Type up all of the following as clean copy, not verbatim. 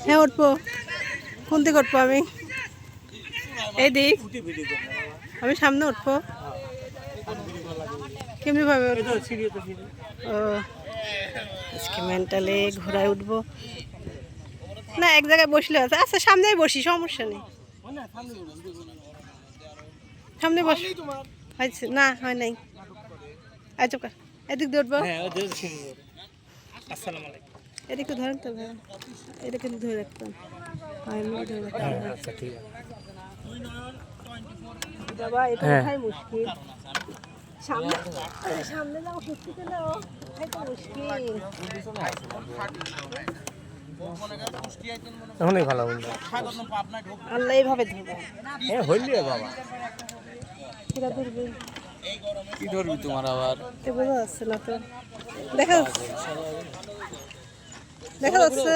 হ্যাঁ উঠবো। কোন দিকে উঠবো আমি? এই দিক আমি সামনে উঠবো। কেমনি ভাবে ও আজকে মেন্টালে ঘোড়ায় উঠবো না, এক জায়গায় বসলে আছে। আচ্ছা সামনেই বসি, সমস্যা নেই। সামনে বস হয়েছে না, হয় নাই। আচ্ছা এদিক দিয়ে উঠবো। এদিকে ধরেন তো ভাই, এটা কিন্তু ধরে রাখতাম। বাবা এটা উঠাই মুশকিল। সামনে সামনে যাও, সুস্থিতে যাও, এটা মুশকিল। তখনই ভালো আল্লাহ এইভাবে ধরবে। হ্যাঁ হইলে বাবা কিরা ধরবে? কি ধরবি তোমার আবার? বোঝা যাচ্ছে না তো। দেখা যাচ্ছে, দেখা যাচ্ছে।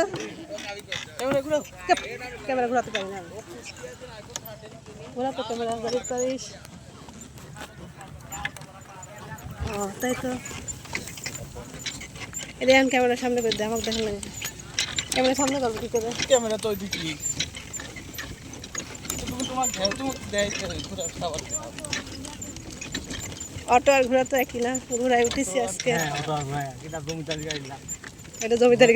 ক্যামেরা ঘোরাতে পারি না, ঘোরাতে ক্যামেরা পারিস। ও তাই তো। এটা এখন ক্যামেরার সামনে করে দেয়, আমাকে দেখেন লাগে। ক্যামেরার সামনে করবো কি করে? ক্যামেরা তো ওইদিকে অটো আর ঘোরা তো একই না, ঘোড়ায় উঠেছি আজকে। এটা জমিদারি এটা জমিদারি।